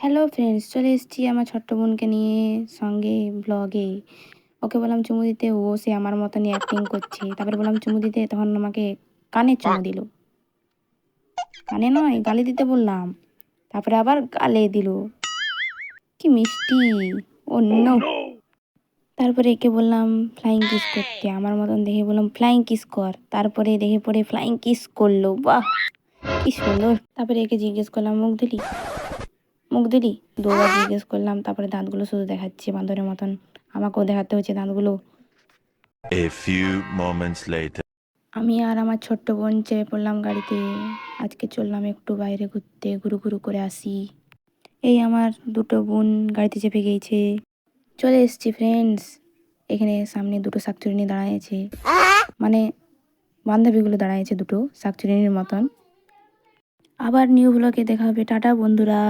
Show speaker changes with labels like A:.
A: Hello friends, চলে এসেছি আমার ছোট্ট বোনকে নিয়ে সঙ্গে ব্লগে। ওকে বললাম চুমু দিতে, ও সে আমার মতনই অ্যাক্টিং করছে। তারপরে বললাম চুমু দিতে, তখন আমাকে কানে চুমু দিল। কানে নয়, গালে দিতে বললাম, তারপরে আবার গালে দিল। কি মিষ্টি! ও নো! তারপরে একে বললাম ফ্লাইং কিস করতে, আমার মতন দেখে বললাম ফ্লাইং কিস কর। তারপরে দেখে পড়ে ফ্লাইং কিস করলো। বাহ, কি সুন্দর! তারপরে একে জিজ্ঞেস করলাম মুখ দিলি 2বার জিজ্ঞেস করলাম। তারপরে দাঁতগুলো শুধু দেখাচ্ছে বান্দরের মতন। আমাকেও দেখাতে হচ্ছে দাঁতগুলো।
B: A few moments later.
A: আমি আর আমার ছোট্ট বোন চেপে পড়লাম গাড়িতে। আজকে চললাম একটু বাইরে ঘুরতে, ঘুরু ঘুরু করে আসি। এই আমার দুটো বোন গাড়িতে চেপে গিয়েছে। চলে এসছি ফ্রেন্ডস। এখানে সামনে দুটো শাকচুন্নি দাঁড়াইছে, মানে বান্ধবীগুলো দাঁড়াইছে দুটো শাকচুন্নির মতন। আবার নিউ ব্লগে দেখা হবে। টাটা বন্ধুরা।